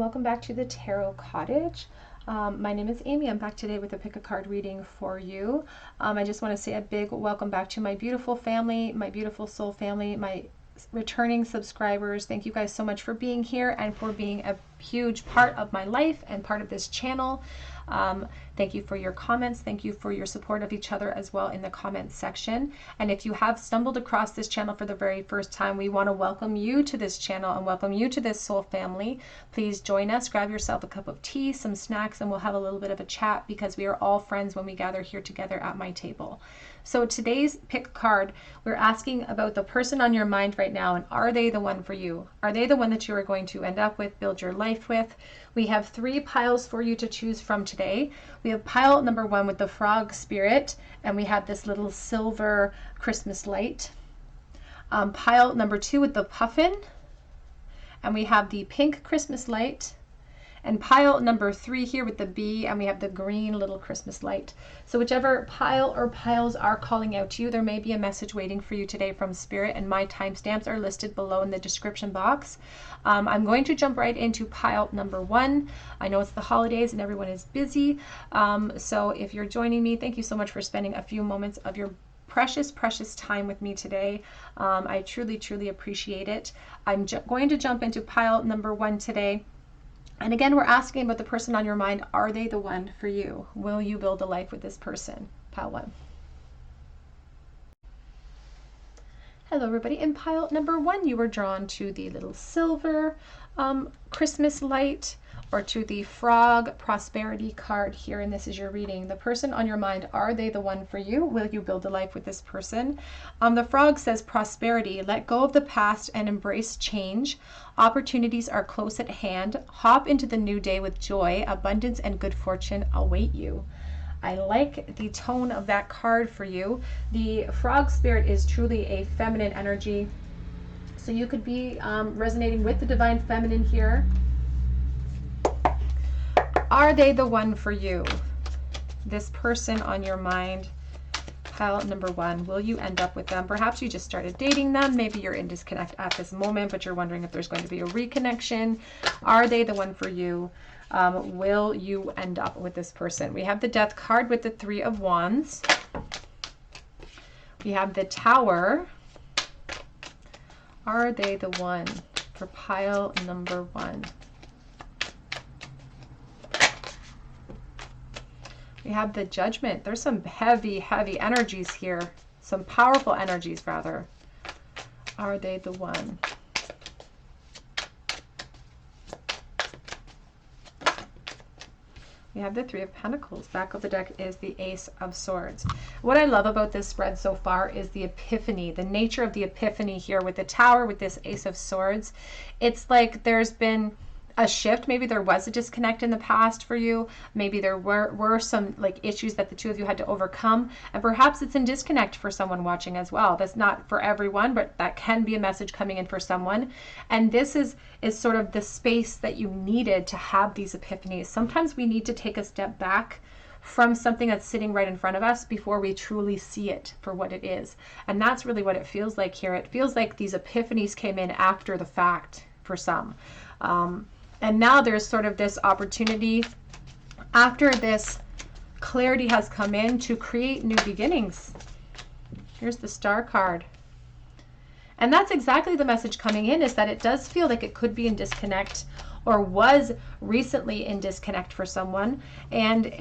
welcome back to the Tarot Cottage. My name is Amy. I'm back today with a pick a card reading for you. I just want to say a big welcome back to my beautiful family, my beautiful soul family, my returning subscribers. Thank you guys so much for being here and for being a huge part of my life and part of this channel. Thank you for your comments. Thank you for your support of each other as well in the comments section. And if you have stumbled across this channel for the very first time, we want to welcome you to this channel and welcome you to this soul family. Please join us, grab yourself a cup of tea, some snacks, and we'll have a little bit of a chat because we are all friends when we gather here together at my table. So today's pick card, we're asking about the person on your mind right now, and are they the one for you? Are they the one that you are going to end up with, build your life with? We have 3 piles for you to choose from today. We have pile number 1 with the frog spirit, and we have this little silver Christmas light. Pile number 2 with the puffin, and we have the pink Christmas light. And pile number 3 here with the bee, and we have the green little Christmas light. So whichever pile or piles are calling out to you, there may be a message waiting for you today from Spirit, and my timestamps are listed below in the description box. I'm going to jump right into pile number 1. I know it's the holidays and everyone is busy. So if you're joining me, thank you so much for spending a few moments of your precious time with me today. I truly appreciate it. I'm going to jump into pile number 1 today. And again, we're asking about the person on your mind. Are they the one for you? Will you build a life with this person? Pile 1. Hello, everybody. In pile number 1, you were drawn to the little silver Christmas light, or to the frog prosperity card here, and this is your reading. The person on your mind, are they the one for you? Will you build a life with this person? The frog says prosperity. Let go of the past and embrace change. Opportunities are close at hand. Hop into the new day with joy. Abundance and good fortune await you. I like the tone of that card for you. The frog spirit is truly a feminine energy. So you could be resonating with the divine feminine here. Are they the one for you? This person on your mind, pile number 1, will you end up with them? Perhaps you just started dating them. Maybe you're in disconnect at this moment, but you're wondering if there's going to be a reconnection. Are they the one for you? Will you end up with this person? We have the Death card with the 3 of Wands. We have the Tower. Are they the one for pile number 1? We have the Judgment. There's some heavy energies here. Some powerful energies, rather. Are they the one? We have the 3 of Pentacles. Back of the deck is the Ace of Swords. What I love about this spread so far is the epiphany, the nature of the epiphany here with the Tower, with this Ace of Swords. It's like there's been a shift. Maybe there was a disconnect in the past for you. Maybe there were some like issues that the two of you had to overcome, and perhaps it's in disconnect for someone watching as well. That's not for everyone, but that can be a message coming in for someone. And this is sort of the space that you needed to have these epiphanies. Sometimes we need to take a step back from something that's sitting right in front of us before we truly see it for what it is. And that's really what it feels like here. It feels like these epiphanies came in after the fact for some. And now there's sort of this opportunity after this clarity has come in to create new beginnings. Here's the Star card. And that's exactly the message coming in, is that it does feel like it could be in disconnect or was recently in disconnect for someone. And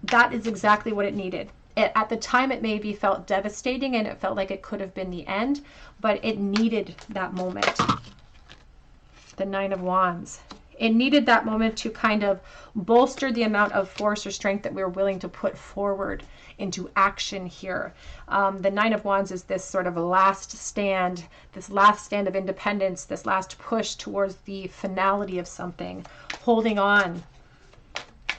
that is exactly what it needed. At the time, it maybe felt devastating and it felt like it could have been the end, but it needed that moment. The 9 of Wands. It needed that moment to kind of bolster the amount of force or strength that we were willing to put forward into action here. The 9 of Wands is this sort of a last stand, this last stand of independence, this last push towards the finality of something, holding on.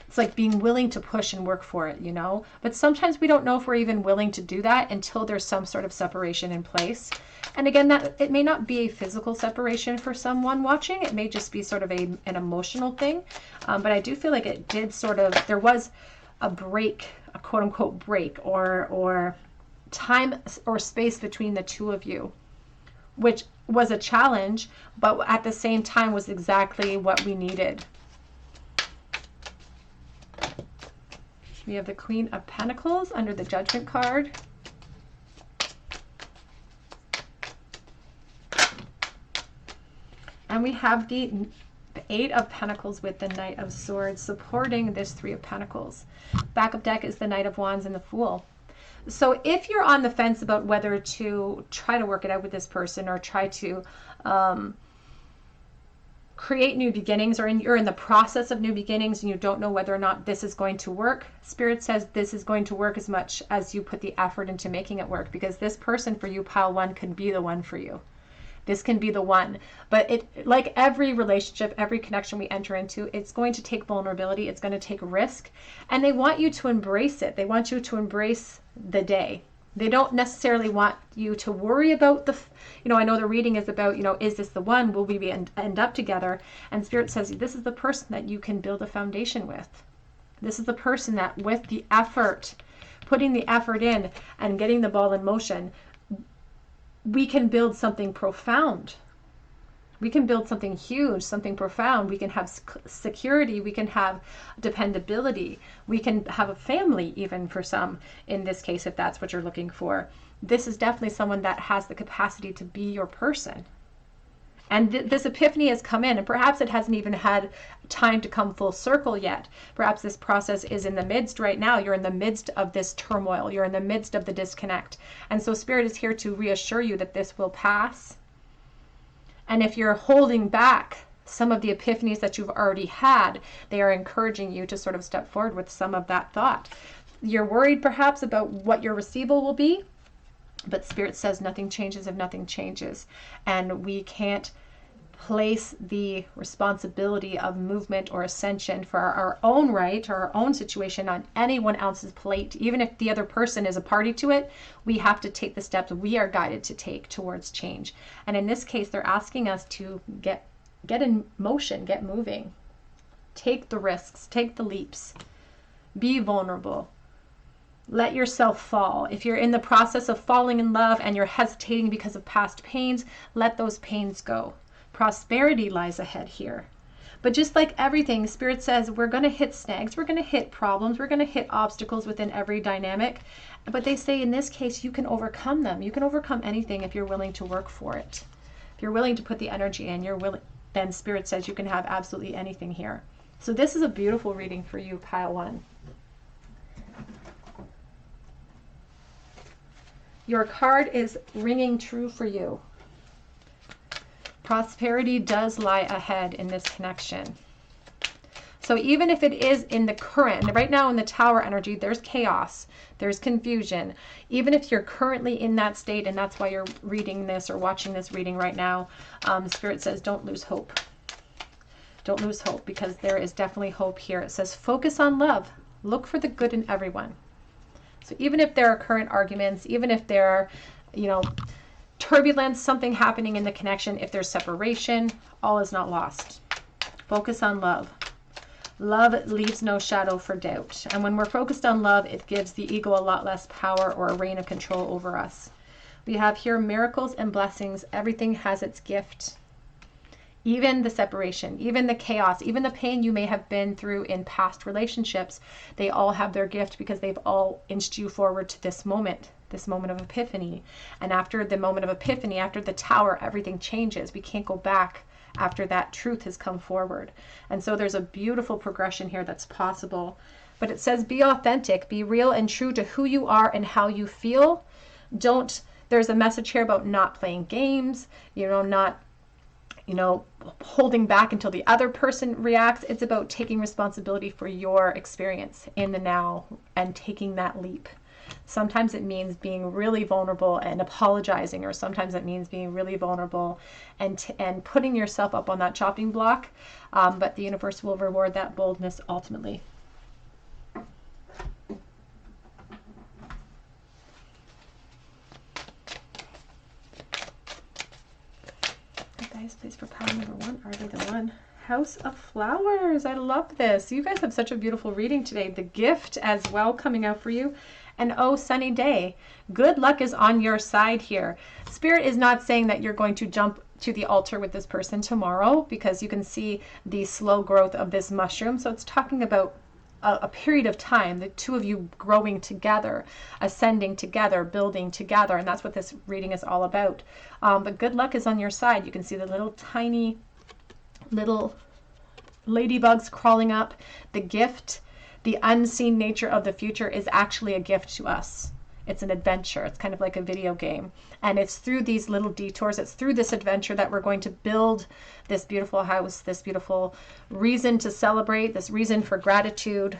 It's like being willing to push and work for it, you know? But sometimes we don't know if we're even willing to do that until there's some sort of separation in place. And again, that it may not be a physical separation for someone watching. It may just be sort of an emotional thing. But I do feel like it did sort of, there was a break, a quote unquote break, or time or space between the two of you, which was a challenge, but at the same time was exactly what we needed. We have the Queen of Pentacles under the Judgment card. And we have the Eight of Pentacles with the Knight of Swords supporting this Three of Pentacles. Back of deck is the Knight of Wands and the Fool. So if you're on the fence about whether to try to work it out with this person or try to create new beginnings, or you're in the process of new beginnings and you don't know whether or not this is going to work, Spirit says this is going to work as much as you put the effort into making it work, because this person for you, pile one, could be the one for you. This can be the one. But it, like every relationship, every connection we enter into, it's going to take vulnerability. It's going to take risk. And they want you to embrace it. They want you to embrace the day. They don't necessarily want you to worry about the, I know the reading is about, is this the one? Will we end up together? And Spirit says, this is the person that you can build a foundation with. This is the person that with the effort, putting the effort in and getting the ball in motion, we can build something profound. We can build something huge, something profound. We can have security. We can have dependability. We can have a family, even for some, in this case, if that's what you're looking for. This is definitely someone that has the capacity to be your person. And this epiphany has come in, and perhaps it hasn't even had time to come full circle yet. Perhaps this process is in the midst right now. You're in the midst of this turmoil. You're in the midst of the disconnect. And so Spirit is here to reassure you that this will pass. And if you're holding back some of the epiphanies that you've already had, they are encouraging you to sort of step forward with some of that thought. You're worried perhaps about what your receival will be, but Spirit says nothing changes if nothing changes. And we can't place the responsibility of movement or ascension for our own right or our own situation on anyone else's plate. Even if the other person is a party to it, we have to take the steps we are guided to take towards change. And in this case, they're asking us to get in motion, get moving, take the risks, take the leaps, be vulnerable. Let yourself fall. If you're in the process of falling in love and you're hesitating because of past pains, let those pains go. Prosperity lies ahead here. But just like everything, Spirit says we're going to hit snags, we're going to hit problems, we're going to hit obstacles within every dynamic. But they say in this case, you can overcome them. You can overcome anything if you're willing to work for it. If you're willing to put the energy in, then Spirit says you can have absolutely anything here. So this is a beautiful reading for you, pile one. Your card is ringing true for you. Prosperity does lie ahead in this connection. So even if it is in the current, right now in the Tower energy, there's chaos, there's confusion. Even if you're currently in that state, and that's why you're reading this or watching this reading right now, Spirit says don't lose hope. Don't lose hope, because there is definitely hope here. It says focus on love. Look for the good in everyone. So even if there are current arguments, even if there are, turbulence, something happening in the connection, if there's separation, all is not lost. Focus on love. Love leaves no shadow for doubt. And when we're focused on love, it gives the ego a lot less power or a reign of control over us. We have here miracles and blessings. Everything has its gift. Even the separation, even the chaos, even the pain you may have been through in past relationships, they all have their gift because they've all inched you forward to this moment of epiphany. And after the moment of epiphany, after the Tower, everything changes. We can't go back after that truth has come forward. And so there's a beautiful progression here that's possible. But it says be authentic, be real and true to who you are and how you feel. There's a message here about not playing games, not holding back until the other person reacts. It's about taking responsibility for your experience in the now and taking that leap. Sometimes it means being really vulnerable and apologizing, or sometimes it means being really vulnerable and putting yourself up on that chopping block. But the universe will reward that boldness ultimately. Guys, please, for pile number one, are they the one? House of Flowers. I love this. You guys have such a beautiful reading today. The gift as well coming out for you. And oh, sunny day. Good luck is on your side here. Spirit is not saying that you're going to jump to the altar with this person tomorrow, because you can see the slow growth of this mushroom. So it's talking about a period of time, the two of you growing together, ascending together, building together, and that's what this reading is all about. But good luck is on your side. You can see the little tiny little ladybugs crawling up. The gift, the unseen nature of the future is actually a gift to us. It's an adventure. It's kind of like a video game. And it's through these little detours, it's through this adventure that we're going to build this beautiful house, this beautiful reason to celebrate, this reason for gratitude.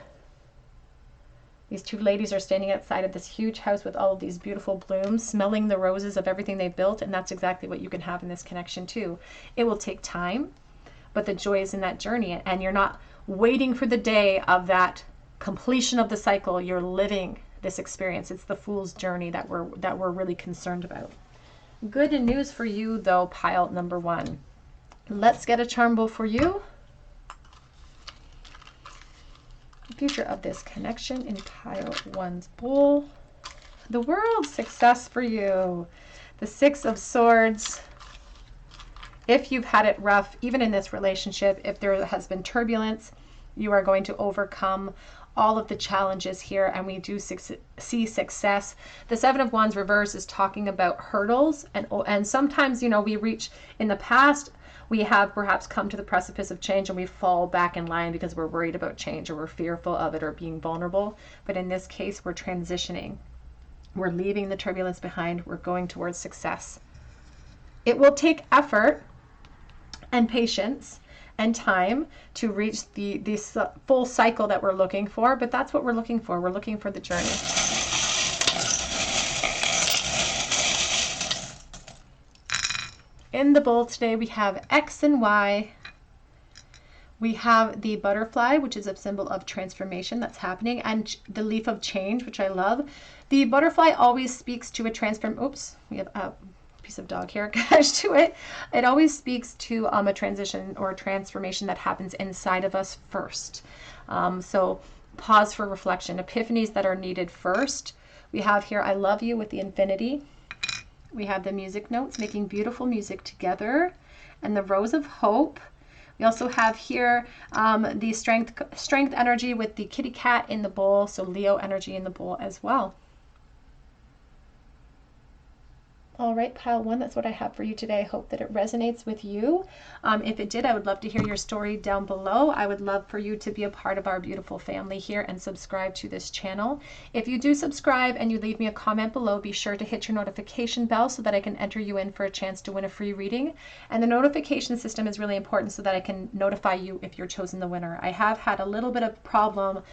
These two ladies are standing outside of this huge house with all of these beautiful blooms, smelling the roses of everything they've built. And that's exactly what you can have in this connection too. It will take time, but the joy is in that journey. And you're not waiting for the day of that completion of the cycle. You're living this experience. It's the fool's journey that we're really concerned about. Good news for you though, pile number 1. Let's get a charm bowl for you. The future of this connection in pile 1's bowl. The world, success for you. The 6 of Swords. If you've had it rough, even in this relationship, if there has been turbulence, you are going to overcome all of the challenges here, and we do see success. The 7 of Wands reverse is talking about hurdles, and sometimes, you know, we reach, in the past, we have perhaps come to the precipice of change and we fall back in line because we're worried about change or we're fearful of it or being vulnerable. But in this case, we're transitioning. We're leaving the turbulence behind. We're going towards success. It will take effort and patience and time to reach this full cycle that we're looking for, but that's what we're looking for. We're looking for the journey. In the bowl today, we have X and Y. We have the butterfly, which is a symbol of transformation that's happening, and the leaf of change, which I love. The butterfly always speaks to a we have a piece of dog hair attached to it. It always speaks to a transition or a transformation that happens inside of us first. So pause for reflection, epiphanies that are needed first. We have here, I love you with the infinity. We have the music notes, making beautiful music together, and the rose of hope. We also have here the strength energy with the kitty cat in the bowl, so Leo energy in the bowl as well. All right, pile 1, that's what I have for you today. I hope that it resonates with you. If it did, I would love to hear your story down below. I would love for you to be a part of our beautiful family here and subscribe to this channel. If you do subscribe and you leave me a comment below, be sure to hit your notification bell so that I can enter you in for a chance to win a free reading. And the notification system is really important so that I can notify you if you're chosen the winner. I have had a little bit of problem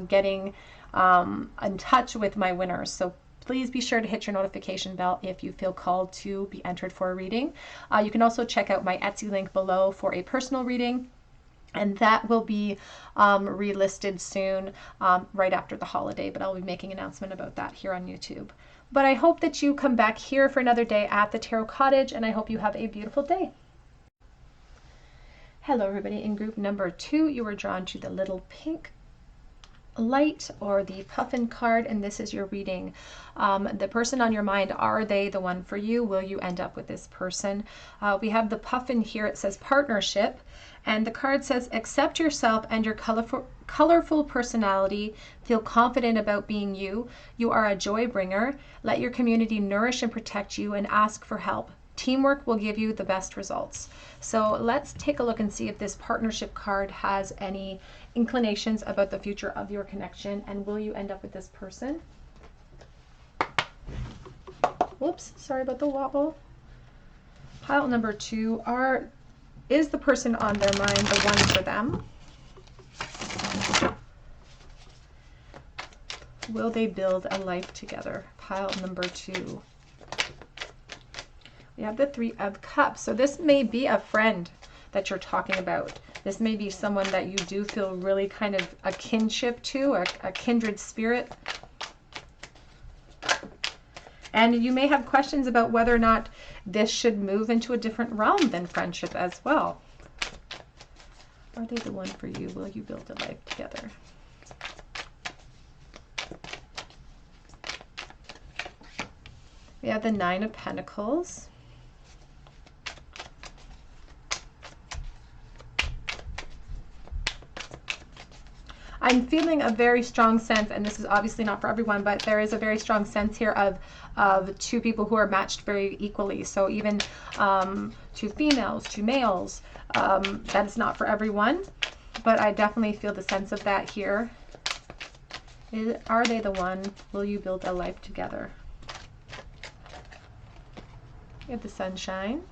getting in touch with my winners, so please be sure to hit your notification bell if you feel called to be entered for a reading. You can also check out my Etsy link below for a personal reading, and that will be relisted soon, right after the holiday, but I'll be making an announcement about that here on YouTube. But I hope that you come back here for another day at the Tarot Cottage, and I hope you have a beautiful day. Hello everybody. In group number 2, you were drawn to the little pink light or the puffin card, and this is your reading. The person on your mind, are they the one for you? Will you end up with this person? We have the puffin here. It says partnership, and the card says accept yourself and your colorful personality. Feel confident about being you. You are a joy bringer. Let your community nourish and protect you, and ask for help. Teamwork will give you the best results. So let's take a look and see if this partnership card has any inclinations about the future of your connection, and will you end up with this person? Whoops, sorry about the wobble. Pile number 2, is the person on their mind the one for them? Will they build a life together? Pile number 2. We have the 3 of Cups. So this may be a friend that you're talking about. This may be someone that you do feel really kind of a kinship to, a kindred spirit. And you may have questions about whether or not this should move into a different realm than friendship as well. Are they the one for you? Will you build a life together? We have the 9 of Pentacles. I'm feeling a very strong sense, and this is obviously not for everyone, but there is a very strong sense here of two people who are matched very equally. So even two females, two males, that is not for everyone, but I definitely feel the sense of that here. Are they the one? Will you build a life together? We have the sunshine.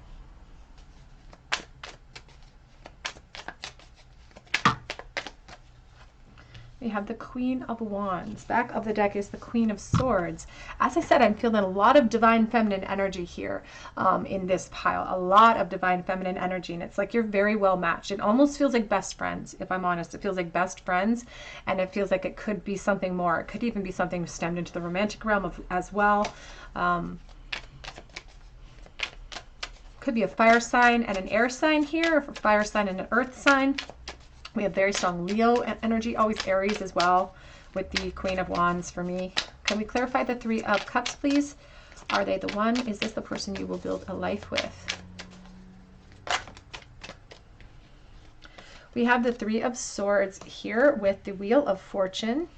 We have the Queen of Wands. Back of the deck is the Queen of Swords. As I said, I'm feeling a lot of divine feminine energy here in this pile. A lot of divine feminine energy. And it's like you're very well matched. It almost feels like best friends, if I'm honest. It feels like best friends. And it feels like it could be something more. It could even be something stemmed into the romantic realm as well. Could be a fire sign and an air sign here. Or a fire sign and an earth sign. We have very strong Leo energy, always Aries as well, with the Queen of Wands for me. Can we clarify the Three of Cups, please? Are they the one? Is this the person you will build a life with? We have the Three of Swords here with the Wheel of Fortune.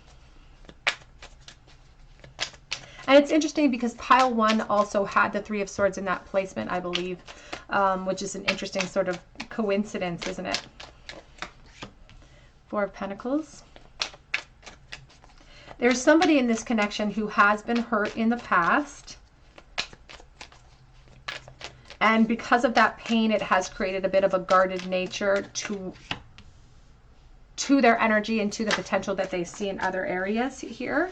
And it's interesting because pile 1 also had the Three of Swords in that placement, I believe, which is an interesting sort of coincidence, isn't it? Four of Pentacles. There's somebody in this connection who has been hurt in the past. And because of that pain, it has created a bit of a guarded nature to their energy and to the potential that they see in other areas here.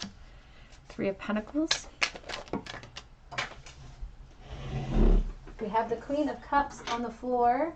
Three of Pentacles. We have the Queen of Cups on the floor.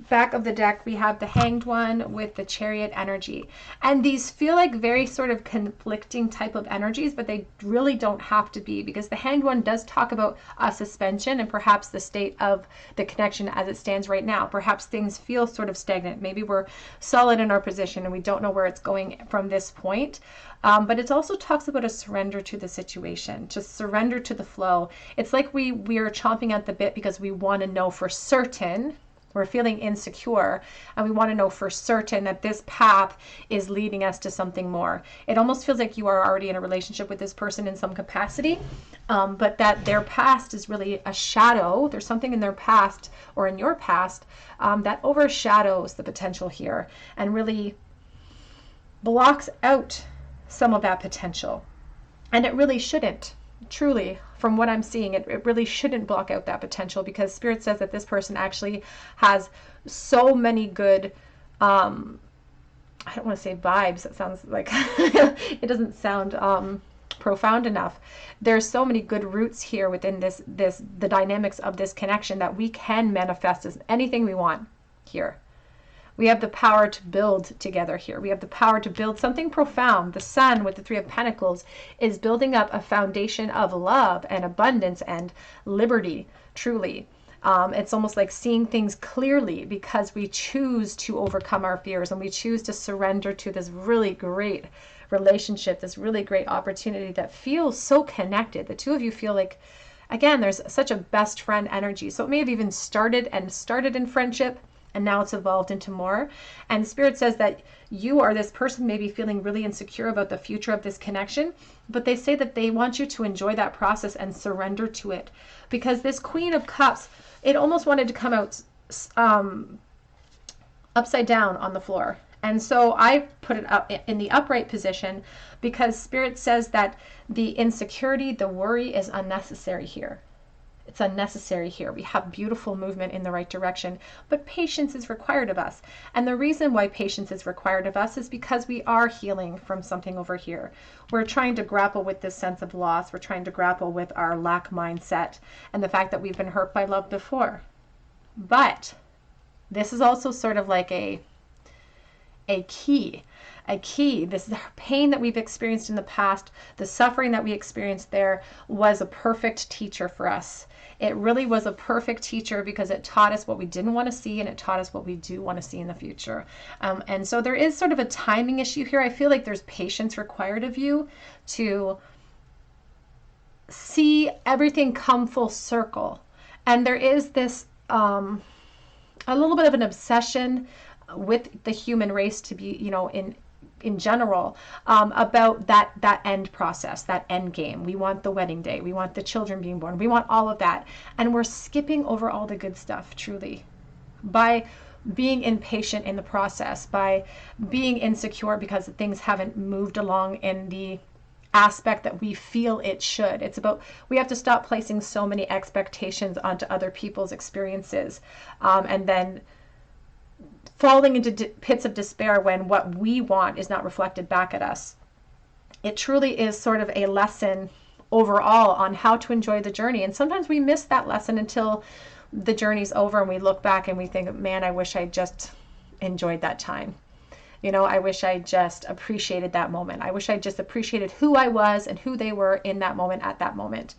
Back of the deck, we have the Hanged One with the Chariot energy. And these feel like very sort of conflicting type of energies, but they really don't have to be, because the Hanged One does talk about a suspension and perhaps the state of the connection as it stands right now. Perhaps things feel sort of stagnant. Maybe we're solid in our position and we don't know where it's going from this point. But it also talks about a surrender to the situation, to surrender to the flow. It's like we are chomping at the bit because we want to know for certain. We're feeling insecure and we want to know for certain that this path is leading us to something more. It almost feels like you are already in a relationship with this person in some capacity, but that their past is really a shadow. There's something in their past or in your past that overshadows the potential here and really blocks out some of that potential. And it really shouldn't. Truly, from what I'm seeing, it really shouldn't block out that potential, because Spirit says that this person actually has so many good, I don't want to say vibes. It sounds like, it doesn't sound profound enough. There's so many good roots here within the dynamics of this connection that we can manifest as anything we want here. We have the power to build together here. We have the power to build something profound. The Sun with the Three of Pentacles is building up a foundation of love and abundance and liberty, truly. It's almost like seeing things clearly because we choose to overcome our fears and we choose to surrender to this really great relationship, this really great opportunity that feels so connected. The two of you feel like, again, there's such a best friend energy. So it may have even started in friendship, and now it's evolved into more. And Spirit says that you are this person maybe feeling really insecure about the future of this connection, but they say that they want you to enjoy that process and surrender to it. Because this Queen of Cups, it almost wanted to come out upside down on the floor. And so I put it up in the upright position because Spirit says that the insecurity, the worry is unnecessary here. It's unnecessary here. We have beautiful movement in the right direction, but patience is required of us. And the reason why patience is required of us is because we are healing from something over here. We're trying to grapple with this sense of loss. We're trying to grapple with our lack mindset and the fact that we've been hurt by love before. But this is also sort of like a key. This pain that we've experienced in the past, the suffering that we experienced there was a perfect teacher for us. It really was a perfect teacher because it taught us what we didn't want to see and it taught us what we do want to see in the future. And so there is sort of a timing issue here. I feel like there's patience required of you to see everything come full circle. And there is this, a little bit of an obsession with the human race to be, you know, in general, about that end process, that end game. We want the wedding day. We want the children being born. We want all of that. And we're skipping over all the good stuff, truly, by being impatient in the process, by being insecure because things haven't moved along in the aspect that we feel it should. It's about, we have to stop placing so many expectations onto other people's experiences, and then falling into pits of despair when what we want is not reflected back at us. It truly is sort of a lesson overall on how to enjoy the journey. And sometimes we miss that lesson until the journey's over and we look back and we think, man, I wish I just enjoyed that time. You know, I wish I just appreciated that moment. I wish I just appreciated who I was and who they were in that moment, at that moment,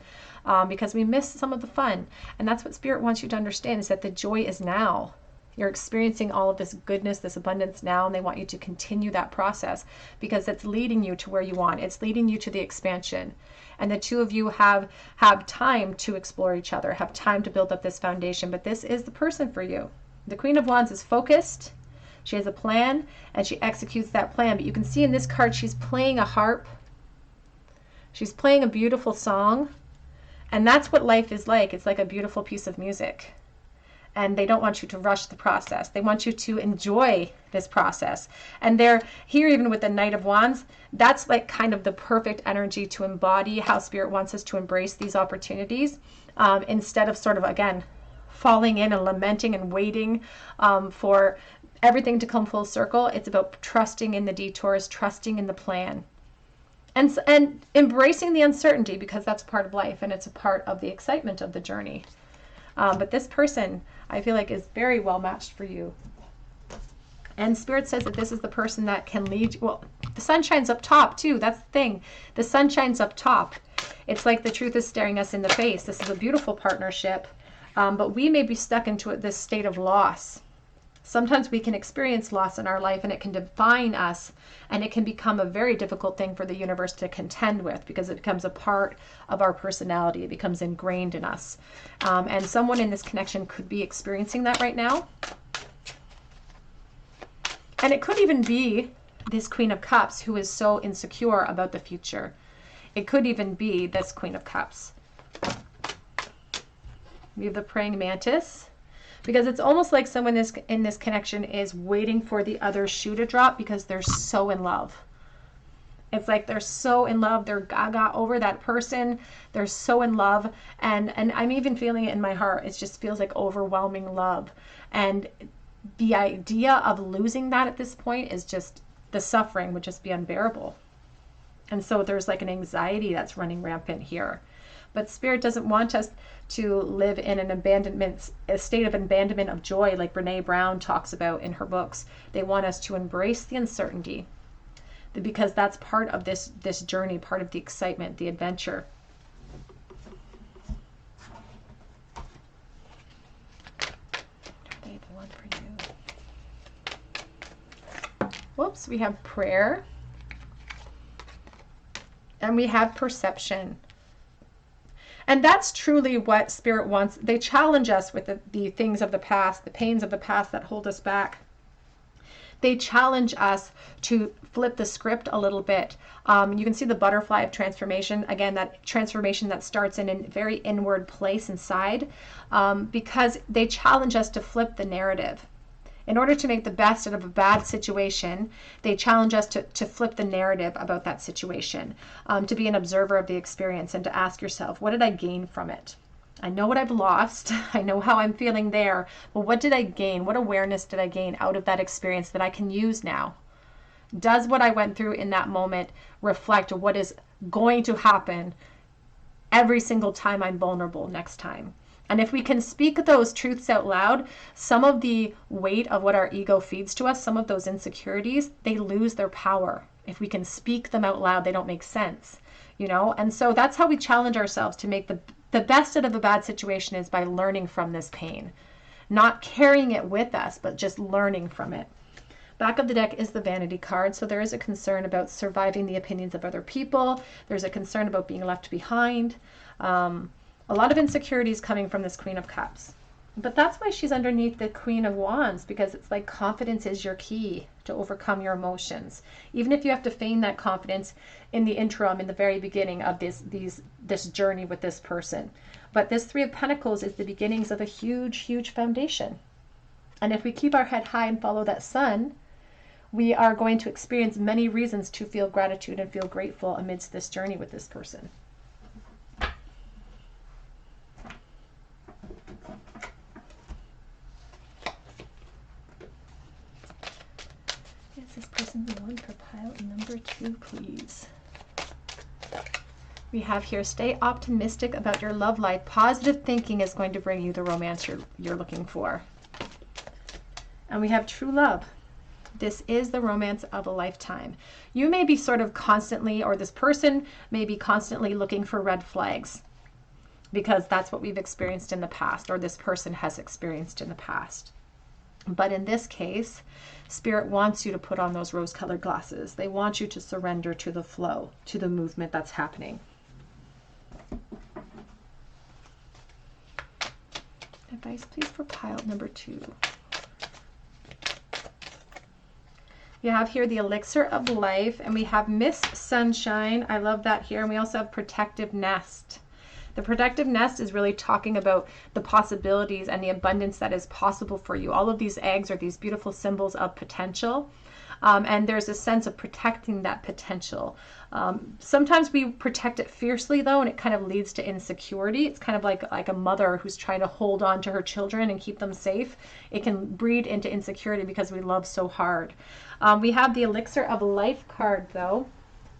because we missed some of the fun. And that's what Spirit wants you to understand, is that the joy is now. You're experiencing all of this goodness, this abundance now, and they want you to continue that process because it's leading you to where you want. It's leading you to the expansion. And the two of you have time to explore each other, have time to build up this foundation. But this is the person for you. The Queen of Wands is focused. She has a plan, and she executes that plan. But you can see in this card, she's playing a harp. She's playing a beautiful song. And that's what life is like. It's like a beautiful piece of music. And they don't want you to rush the process. They want you to enjoy this process. And they're here, even with the Knight of Wands, that's like kind of the perfect energy to embody how Spirit wants us to embrace these opportunities, instead of sort of, again, falling in and lamenting and waiting for everything to come full circle. It's about trusting in the detours, trusting in the plan, and embracing the uncertainty, because that's part of life and it's a part of the excitement of the journey. But this person, I feel like, is very well matched for you. And Spirit says that this is the person that can lead you. Well, the sun shines up top too. That's the thing. The sun shines up top. It's like the truth is staring us in the face. This is a beautiful partnership. But we may be stuck into this state of loss. Sometimes we can experience loss in our life, and it can define us, and it can become a very difficult thing for the universe to contend with, because it becomes a part of our personality. It becomes ingrained in us. And someone in this connection could be experiencing that right now. And it could even be this Queen of Cups who is so insecure about the future. It could even be this Queen of Cups. We have the Praying Mantis. Because it's almost like someone in this connection is waiting for the other shoe to drop because they're so in love. It's like they're so in love. They're gaga over that person. They're so in love. And I'm even feeling it in my heart. It just feels like overwhelming love. And the idea of losing that at this point is just, the suffering would just be unbearable. And so there's like an anxiety that's running rampant here. But Spirit doesn't want us to live in a state of abandonment of joy, like Brene Brown talks about in her books. They want us to embrace the uncertainty, because that's part of this journey, part of the excitement, the adventure. Are they the one for you? Whoops, we have prayer. And we have perception. And that's truly what Spirit wants. They challenge us with the things of the past, the pains of the past that hold us back. They challenge us to flip the script a little bit. You can see the butterfly of transformation. Again, that transformation that starts in a very inward place inside, because they challenge us to flip the narrative. In order to make the best out of a bad situation, they challenge us to flip the narrative about that situation, to be an observer of the experience and to ask yourself, what did I gain from it? I know what I've lost. I know how I'm feeling there. But what did I gain? What awareness did I gain out of that experience that I can use now? Does what I went through in that moment reflect what is going to happen every single time I'm vulnerable next time? And if we can speak those truths out loud, some of the weight of what our ego feeds to us, some of those insecurities, they lose their power. If we can speak them out loud, they don't make sense, you know? And so that's how we challenge ourselves to make the best out of a bad situation, is by learning from this pain. Not carrying it with us, but just learning from it. Back of the deck is the Vanity card. So there is a concern about surviving the opinions of other people. There's a concern about being left behind. A lot of insecurities coming from this Queen of Cups. But that's why she's underneath the Queen of Wands, because it's like confidence is your key to overcome your emotions. Even if you have to feign that confidence in the interim, in the very beginning of this journey with this person. But this Three of Pentacles is the beginnings of a huge, huge foundation. And if we keep our head high and follow that sun, we are going to experience many reasons to feel gratitude and feel grateful amidst this journey with this person. Is this person the one for pile number 2, please? We have here, stay optimistic about your love life. Positive thinking is going to bring you the romance you're looking for. And we have true love. This is the romance of a lifetime. You may be sort of constantly, or this person may be constantly looking for red flags, because that's what we've experienced in the past, or this person has experienced in the past. But in this case, Spirit wants you to put on those rose-colored glasses. They want you to surrender to the flow, to the movement that's happening. Advice, please, for pile number 2. We have here the elixir of life, and we have Miss Sunshine. I love that here. And we also have protective nest. The protective nest is really talking about the possibilities and the abundance that is possible for you. All of these eggs are these beautiful symbols of potential. And there's a sense of protecting that potential. Sometimes we protect it fiercely, though, and it kind of leads to insecurity. It's kind of like a mother who's trying to hold on to her children and keep them safe. It can breed into insecurity because we love so hard. We have the elixir of life card, though,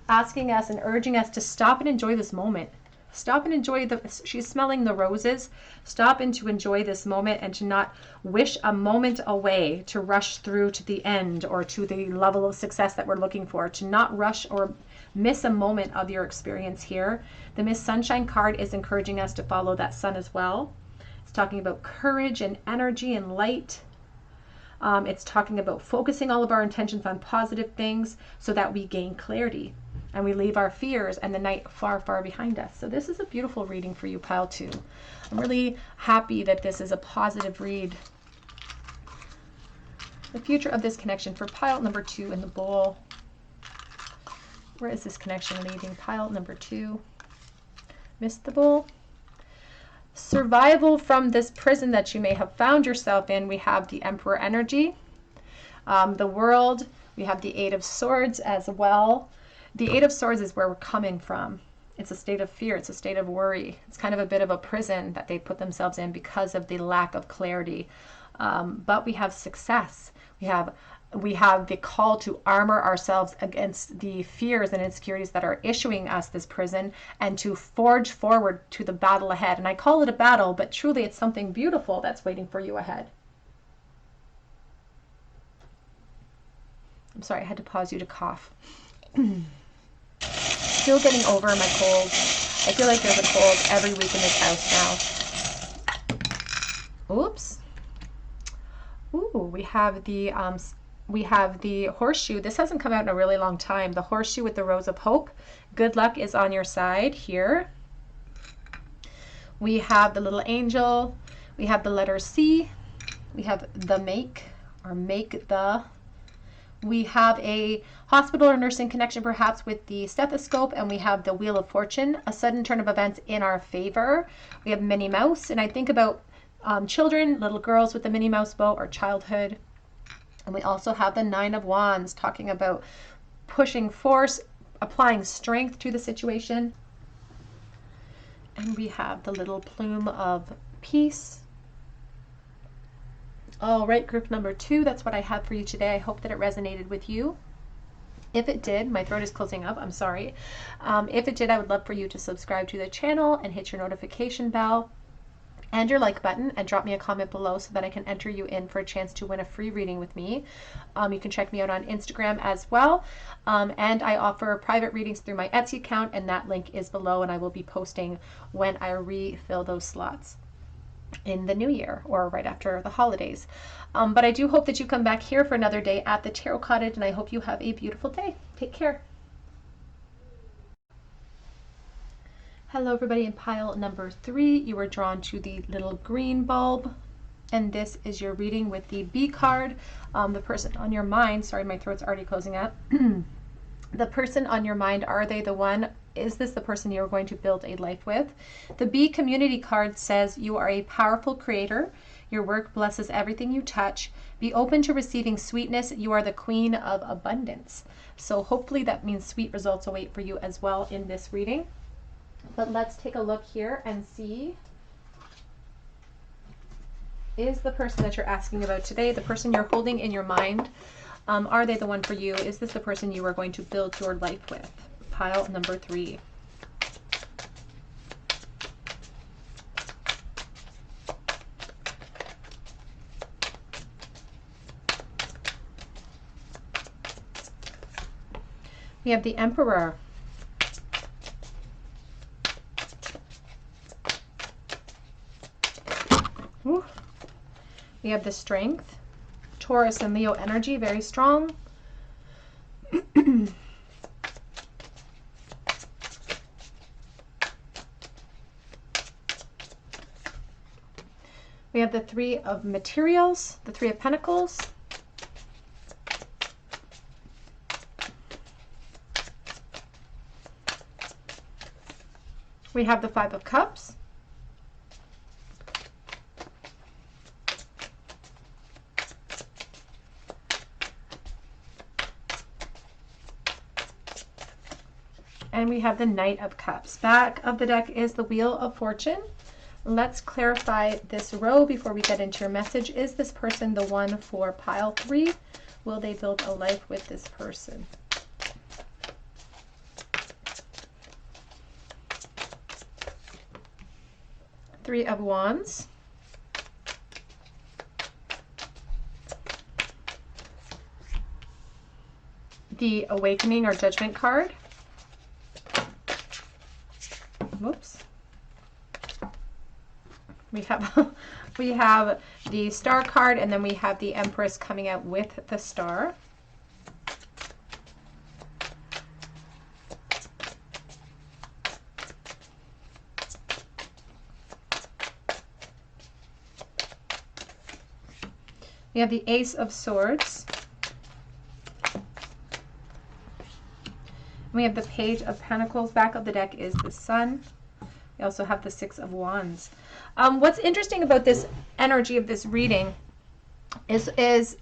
asking us and urging us to stop and enjoy this moment. Stop and enjoy she's smelling the roses. Stop and to enjoy this moment, and to not wish a moment away, to rush through to the end or to the level of success that we're looking for, to not rush or miss a moment of your experience here. The Miss Sunshine card is encouraging us to follow that sun as well. It's talking about courage and energy and light. It's talking about focusing all of our intentions on positive things so that we gain clarity. And we leave our fears and the night far, far behind us. So this is a beautiful reading for you, pile 2. I'm really happy that this is a positive read. The future of this connection for pile number 2 in the bowl. Where is this connection leading? Pile number 2. Missed the bowl. Survival from this prison that you may have found yourself in. We have the Emperor energy. The World. We have the Eight of Swords as well. The Eight of Swords is where we're coming from. It's a state of fear. It's a state of worry. It's kind of a bit of a prison that they put themselves in because of the lack of clarity. But we have success. We have the call to armor ourselves against the fears and insecurities that are issuing us this prison, and to forge forward to the battle ahead. And I call it a battle, but truly it's something beautiful that's waiting for you ahead. I'm sorry, I had to pause you to cough. Still getting over my cold. I feel like there's a cold every week in this house now. Oops. Ooh, we have the horseshoe. This hasn't come out in a really long time. The horseshoe with the rose of hope. Good luck is on your side here. We have the little angel. We have the letter C. We have the make, or make the. We have a hospital or nursing connection, perhaps with the stethoscope, and we have the Wheel of Fortune, a sudden turn of events in our favor. We have Minnie Mouse, and I think about children, little girls with the Minnie Mouse bow, or childhood. And we also have the Nine of Wands, talking about pushing force, applying strength to the situation. And we have the little plume of peace. All right, group number 2, that's what I have for you today. I hope that it resonated with you. If it did, my throat is closing up, I'm sorry. If it did, I would love for you to subscribe to the channel and hit your notification bell and your like button, and drop me a comment below so that I can enter you in for a chance to win a free reading with me. You can check me out on Instagram as well. And I offer private readings through my Etsy account, and that link is below, and I will be posting when I refill those slots in the new year or right after the holidays. But I do hope that you come back here for another day at the Tarot Cottage, and I hope you have a beautiful day. Take care. Hello everybody. In pile number 3, you were drawn to the little green bulb. And this is your reading with the B card. The person on your mind, sorry, my throat's already closing up. The person on your mind, are they the one? Is this the person you're going to build a life with? The B community card says you are a powerful creator. Your work blesses everything you touch. Be open to receiving sweetness. You are the queen of abundance. So hopefully that means sweet results await for you as well in this reading. But let's take a look here and see. Is the person that you're asking about today, the person you're holding in your mind, are they the one for you? Is this the person you are going to build your life with? Pile number 3. We have the Emperor. Ooh. We have the Strength. Taurus and Leo energy, very strong. We have the Three of Materials, the Three of Pentacles. We have the Five of Cups. And we have the Knight of Cups. Back of the deck is the Wheel of Fortune. Let's clarify this row before we get into your message. Is this person the one for pile 3? Will they build a life with this person? Three of Wands. The Awakening or Judgment card. Whoops. We have the Star card, and then we have the Empress coming out with the Star. We have the Ace of Swords. We have the Page of Pentacles. Back of the deck is the Sun. We also have the Six of Wands. What's interesting about this energy of this reading is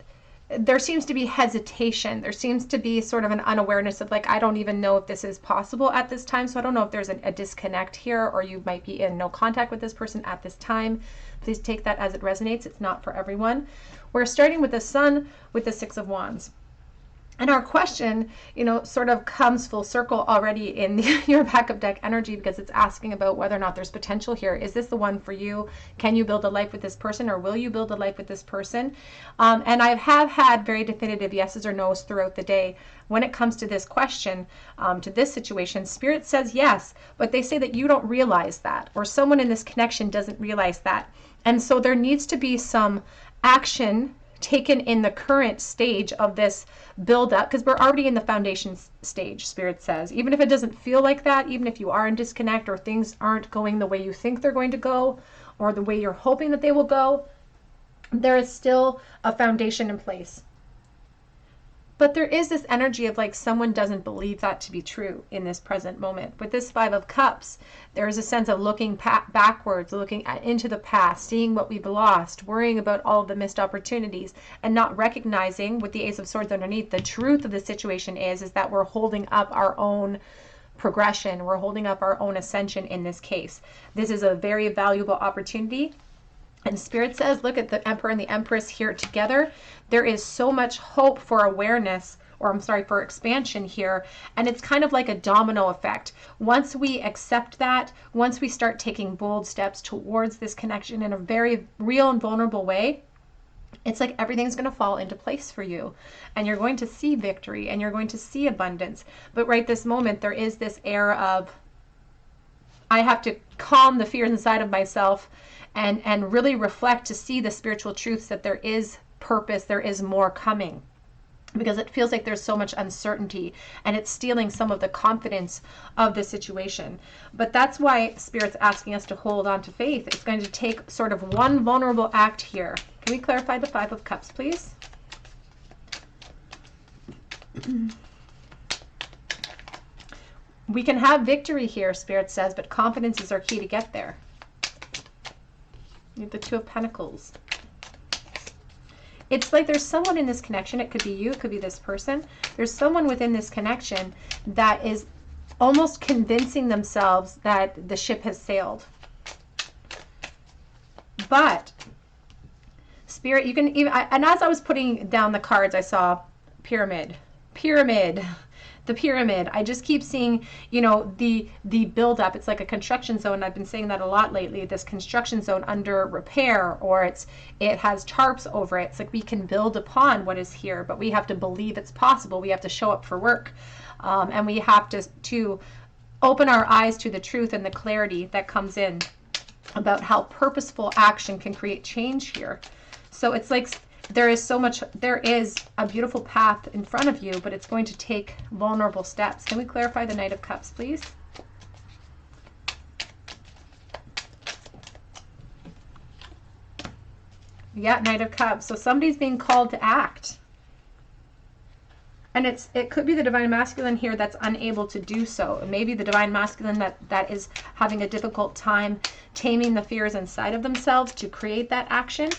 there seems to be hesitation. There seems to be sort of an unawareness of like, I don't even know if this is possible at this time. So I don't know if there's a disconnect here, or you might be in no contact with this person at this time. Please take that as it resonates. It's not for everyone. We're starting with the Sun with the Six of Wands. And our question, sort of comes full circle already in your backup deck energy, because it's asking about whether or not there's potential here. Is this the one for you? Can you build a life with this person, or will you build a life with this person? And I have had very definitive yeses or nos throughout the day. When it comes to this question, to this situation, Spirit says yes, but they say that you don't realize that, or someone in this connection doesn't realize that. And so there needs to be some action taken in the current stage of this build up, because we're already in the foundation stage, Spirit says. Even if it doesn't feel like that, even if you are in disconnect, or things aren't going the way you think they're going to go, or the way you're hoping that they will go, there is still a foundation in place. But there is this energy of like someone doesn't believe that to be true in this present moment. With this Five of Cups, there is a sense of looking backwards, looking into the past, seeing what we've lost, worrying about all of the missed opportunities, and not recognizing, with the Ace of Swords underneath, the truth of the situation is that we're holding up our own progression. We're holding up our own ascension in this case. This is a very valuable opportunity. And Spirit says, look at the Emperor and the Empress here together. There is so much hope for awareness, or I'm sorry, for expansion here. And it's kind of like a domino effect. Once we accept that, once we start taking bold steps towards this connection in a very real and vulnerable way, it's like everything's going to fall into place for you. And you're going to see victory, and you're going to see abundance. But right this moment, there is this air of, I have to calm the fears inside of myself and really reflect to see the spiritual truths that there is purpose, there is more coming. because it feels like there's so much uncertainty and it's stealing some of the confidence of the situation. But that's why Spirit's asking us to hold on to faith. It's going to take sort of one vulnerable act here. Can we clarify the Five of Cups, please? We can have victory here, Spirit says, but confidence is our key to get there. You have the Two of Pentacles. It's like there's someone in this connection. It could be you, it could be this person. There's someone within this connection that is almost convincing themselves that the ship has sailed. But Spirit, you can even, and as I was putting down the cards, I saw pyramid, the pyramid. I just keep seeing, you know, the buildup. It's like a construction zone. I've been saying that a lot lately, this construction zone under repair, or it has tarps over it. It's like we can build upon what is here, but we have to believe it's possible. We have to show up for work. And we have to open our eyes to the truth and the clarity that comes in about how purposeful action can create change here. So it's like there is a beautiful path in front of you, but it's going to take vulnerable steps. Can we clarify the Knight of Cups, please? Yeah, Knight of Cups. So somebody's being called to act. And it could be the Divine Masculine here that's unable to do so. It may be the Divine Masculine that is having a difficult time taming the fears inside of themselves to create that action.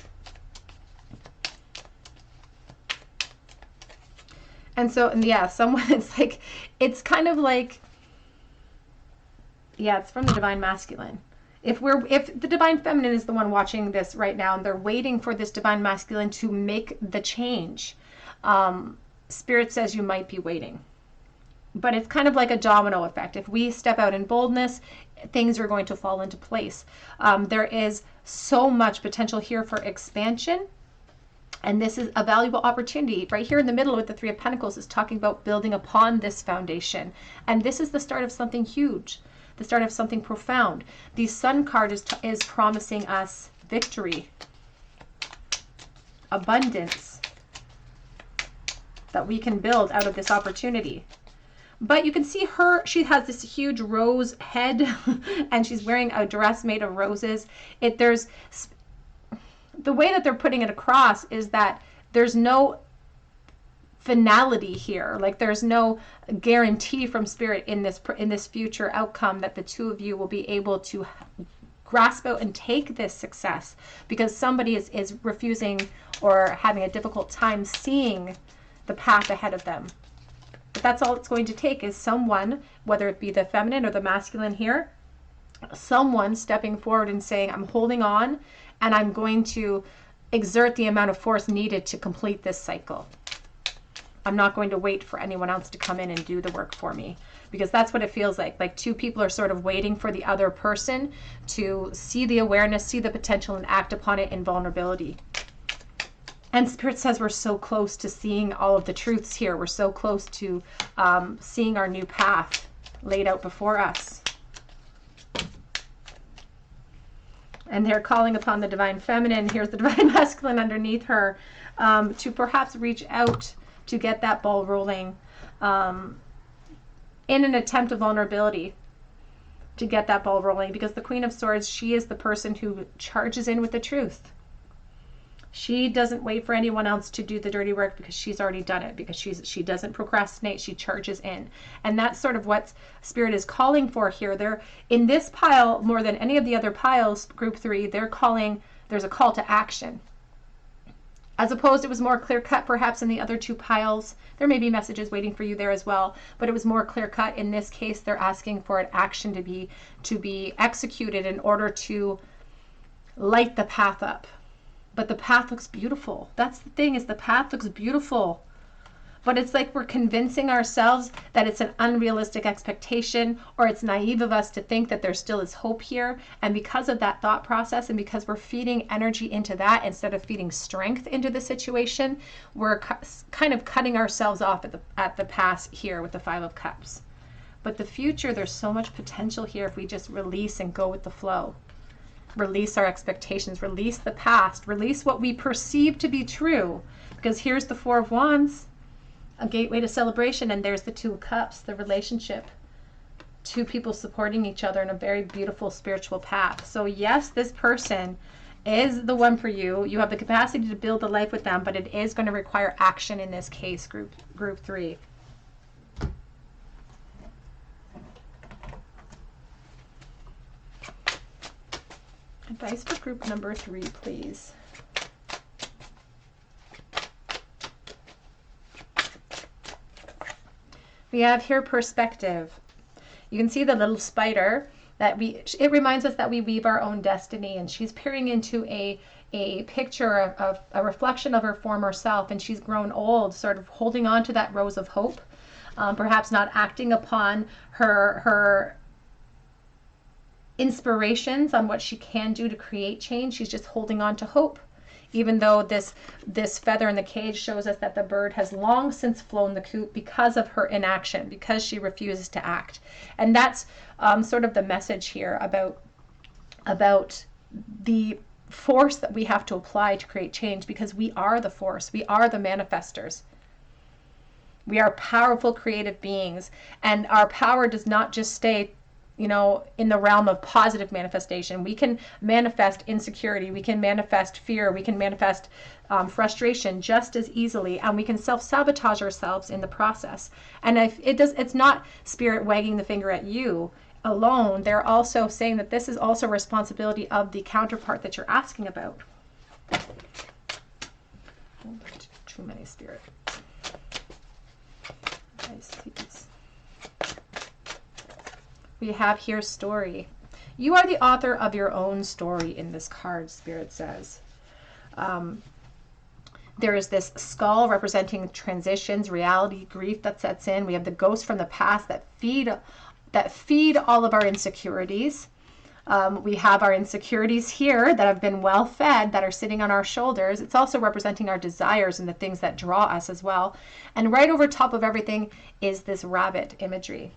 And so, and yeah, someone, it's kind of like, yeah, it's from the Divine Masculine. If the Divine Feminine is the one watching this right now and they're waiting for this Divine Masculine to make the change, Spirit says you might be waiting. But it's kind of like a domino effect. If we step out in boldness, things are going to fall into place. There is so much potential here for expansion. And this is a valuable opportunity. Right here in the middle with the Three of Pentacles is talking about building upon this foundation. And this is the start of something huge, the start of something profound. The Sun card is promising us victory, abundance, that we can build out of this opportunity. But you can see she has this huge rose head and she's wearing a dress made of roses. The way that they're putting it across is that there's no finality here. Like there's no guarantee from Spirit in this future outcome that the two of you will be able to grasp out and take this success, because somebody is refusing or having a difficult time seeing the path ahead of them. But that's all it's going to take is someone, whether it be the feminine or the masculine here, someone stepping forward and saying, I'm holding on and I'm going to exert the amount of force needed to complete this cycle. I'm not going to wait for anyone else to come in and do the work for me, because that's what it feels like. Like two people are sort of waiting for the other person to see the awareness, see the potential, and act upon it in vulnerability. And Spirit says we're so close to seeing all of the truths here. We're so close to seeing our new path laid out before us. And they're calling upon the Divine Feminine. Here's the Divine Masculine underneath her to perhaps reach out to get that ball rolling in an attempt of vulnerability, to get that ball rolling, because the Queen of Swords, she is the person who charges in with the truth. She doesn't wait for anyone else to do the dirty work because she's already done it, because she doesn't procrastinate, she charges in. And that's sort of what Spirit is calling for here. They're in this pile more than any of the other piles, group 3, there's a call to action. As opposed, it was more clear cut perhaps in the other two piles. There may be messages waiting for you there as well, but it was more clear cut. In this case, they're asking for an action to be executed in order to light the path up. But the path looks beautiful. That's the thing, is the path looks beautiful. But it's like we're convincing ourselves that it's an unrealistic expectation, or it's naive of us to think that there still is hope here. And because of that thought process, and because we're feeding energy into that instead of feeding strength into the situation, we're kind of cutting ourselves off at the pass here with the Five of Cups. But the future, there's so much potential here if we just release and go with the flow. Release our expectations, release the past, release what we perceive to be true. Because here's the Four of Wands. a gateway to celebration. And there's the Two of Cups, the relationship. Two people supporting each other in a very beautiful spiritual path. So yes, this person is the one for you. You have the capacity to build a life with them, but it is going to require action in this case, group 3. Advice for group number 3, please. We have here perspective. You can see the little spider that it reminds us that we weave our own destiny, and she's peering into a picture of a reflection of her former self, and she's grown old, sort of holding on to that rose of hope, perhaps not acting upon her inspirations on what she can do to create change. She's just holding on to hope, even though this feather in the cage shows us that the bird has long since flown the coop because of her inaction, because she refuses to act. And that's sort of the message here about the force that we have to apply to create change, because we are the force. We are the manifestors. We are powerful creative beings, and our power does not just stay in the realm of positive manifestation. We can manifest insecurity, we can manifest fear, we can manifest frustration just as easily, and we can self-sabotage ourselves in the process. And if it's not Spirit wagging the finger at you alone. They're also saying that this is also responsibility of the counterpart that you're asking about. Too many, Spirit. We have here story. You are the author of your own story in this card, Spirit says. There is this skull representing transitions, reality, grief that sets in. We have the ghosts from the past that feed all of our insecurities. We have our insecurities here that have been well fed, that are sitting on our shoulders. It's also representing our desires and the things that draw us as well. And right over top of everything is this rabbit imagery.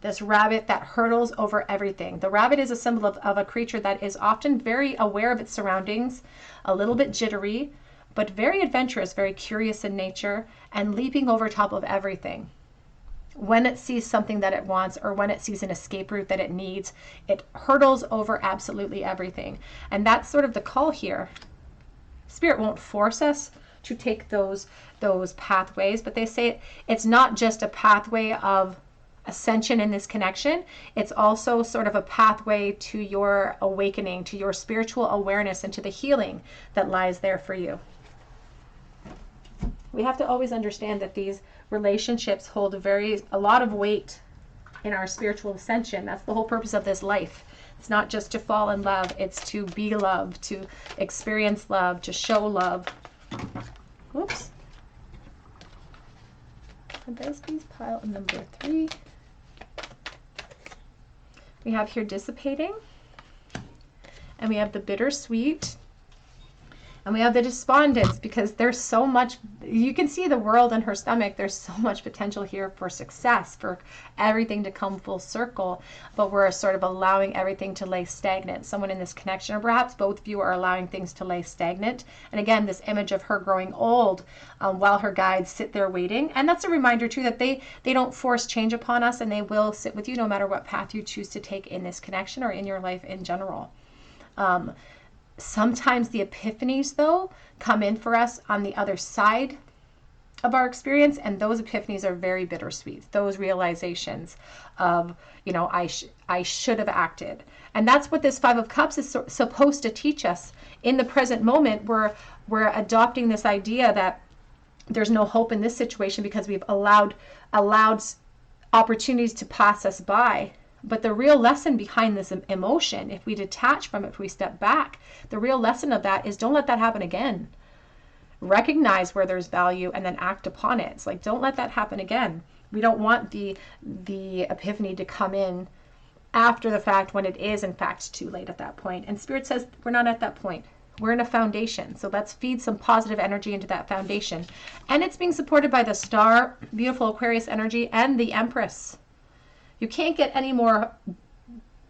This rabbit that hurdles over everything. The rabbit is a symbol of a creature that is often very aware of its surroundings, a little bit jittery, but very adventurous, very curious in nature, and leaping over top of everything. When it sees something that it wants, or when it sees an escape route that it needs, it hurdles over absolutely everything. And that's sort of the call here. Spirit won't force us to take those pathways, but they say it's not just a pathway of ascension in this connection. It's also sort of a pathway to your awakening, to your spiritual awareness, and to the healing that lies there for you. We have to always understand that these relationships hold a lot of weight in our spiritual ascension. That's the whole purpose of this life. It's not just to fall in love, it's to be loved, to experience love, to show love. Whoops. Advice, please, pile number 3. We have here dissipating, and we have the bittersweet, and we have the despondence, because there's so much, you can see the world in her stomach. There's so much potential here for success, for everything to come full circle, but we're sort of allowing everything to lay stagnant. Someone in this connection, or perhaps both of you, are allowing things to lay stagnant. And again, this image of her growing old while her guides sit there waiting. And that's a reminder too that they don't force change upon us, and they will sit with you no matter what path you choose to take in this connection or in your life in general. Sometimes the epiphanies, though, come in for us on the other side of our experience, and those epiphanies are very bittersweet. Those realizations of, I should have acted. And that's what this 5 of Cups is supposed to teach us. In the present moment, we're adopting this idea that there's no hope in this situation because we've allowed opportunities to pass us by. But the real lesson behind this emotion, if we detach from it, if we step back, the real lesson of that is don't let that happen again. Recognize where there's value and then act upon it. It's like, don't let that happen again. We don't want the epiphany to come in after the fact, when it is in fact too late at that point. And Spirit says we're not at that point. We're in a foundation. So let's feed some positive energy into that foundation. And it's being supported by the star, beautiful Aquarius energy, and the Empress. You can't get any more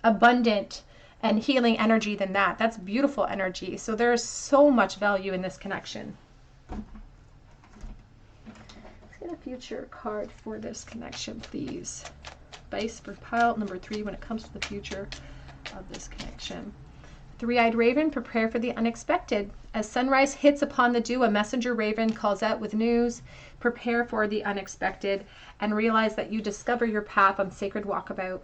abundant and healing energy than that. That's beautiful energy. So there's so much value in this connection. get a future card for this connection, please. Advice for pile number 3 when it comes to the future of this connection. Three-eyed raven, prepare for the unexpected. As sunrise hits upon the dew, a messenger raven calls out with news. Prepare for the unexpected and realize that you discover your path on sacred walkabout.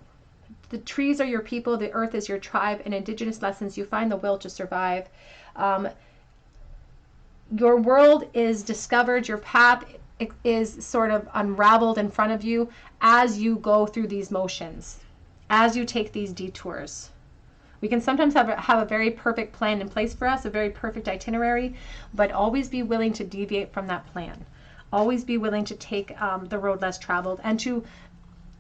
The trees are your people, the earth is your tribe. In indigenous lessons, you find the will to survive. Your world is discovered, your path is sort of unraveled in front of you as you go through these motions, as you take these detours. We can sometimes have a very perfect plan in place for us, a very perfect itinerary, but always be willing to deviate from that plan. Always be willing to take the road less traveled, and to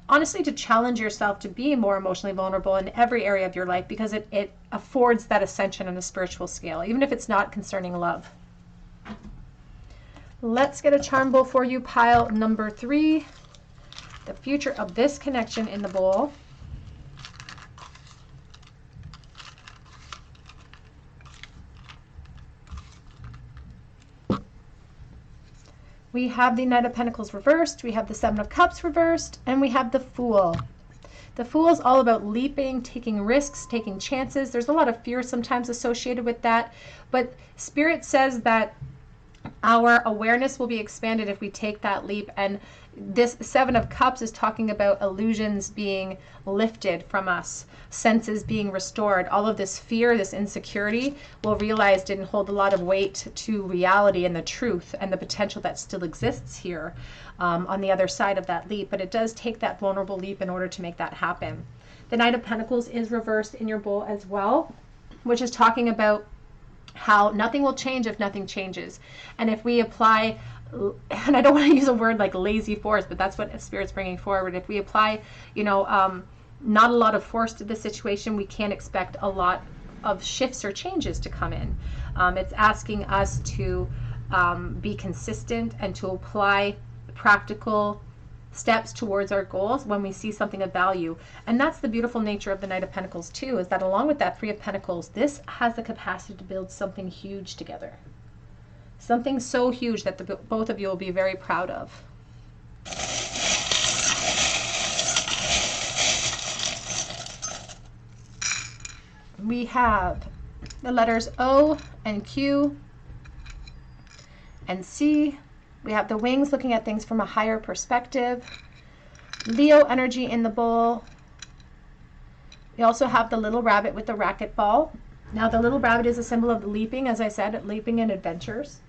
honestly to challenge yourself to be more emotionally vulnerable in every area of your life, because it affords that ascension on a spiritual scale, even if it's not concerning love. Let's get a charm bowl for you, pile number 3. The future of this connection in the bowl. We have the Knight of Pentacles reversed, we have the Seven of Cups reversed, and we have the Fool. The Fool is all about leaping, taking risks, taking chances. There's a lot of fear sometimes associated with that, but Spirit says that our awareness will be expanded if we take that leap. And this Seven of Cups is talking about illusions being lifted from us, senses being restored. All of this fear, this insecurity, we'll realize didn't hold a lot of weight to reality and the truth and the potential that still exists here on the other side of that leap. But it does take that vulnerable leap in order to make that happen. The Knight of Pentacles is reversed in your bowl as well, which is talking about how nothing will change if nothing changes. And if we apply, and I don't want to use a word like lazy force, but that's what Spirit's bringing forward. If we apply, not a lot of force to the situation, we can't expect a lot of shifts or changes to come in. It's asking us to be consistent and to apply practical steps towards our goals when we see something of value. And that's the beautiful nature of the Knight of Pentacles too, is that along with that Three of Pentacles, this has the capacity to build something huge together. Something so huge that both of you will be very proud of. We have the letters O and Q and C. We have the wings, looking at things from a higher perspective. Leo energy in the bowl. We also have the little rabbit with the racquetball. Now the little rabbit is a symbol of leaping, as I said, leaping in adventures.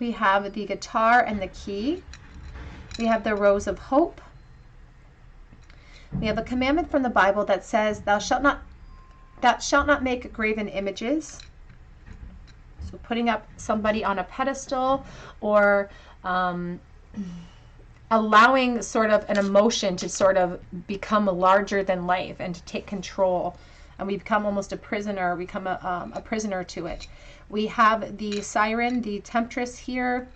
We have the guitar and the key. We have the rose of hope. We have a commandment from the Bible that says, thou shalt not make graven images. So putting up somebody on a pedestal, or allowing sort of an emotion to sort of become larger than life and to take control. And we become almost a prisoner, become a prisoner to it. We have the siren, the temptress here.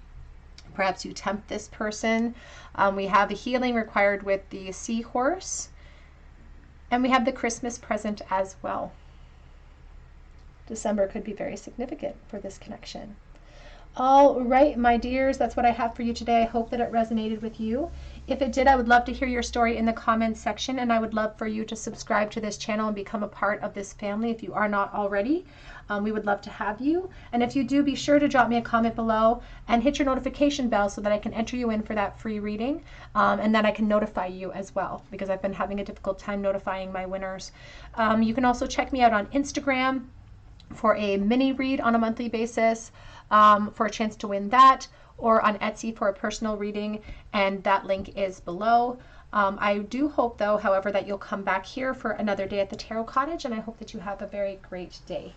Perhaps you tempt this person. We have a healing required with the seahorse. And we have the Christmas present as well. December could be very significant for this connection. All right, my dears, that's what I have for you today. I hope that it resonated with you. If it did, I would love to hear your story in the comments section, and I would love for you to subscribe to this channel and become a part of this family if you are not already. We would love to have you. And if you do, be sure to drop me a comment below and hit your notification bell so that I can enter you in for that free reading, and that I can notify you as well, because I've been having a difficult time notifying my winners. You can also check me out on Instagram for a mini read on a monthly basis, for a chance to win that, or on Etsy for a personal reading, and that link is below. I do hope, though, however, that you'll come back here for another day at the Tarot Cottage, and I hope that you have a very great day.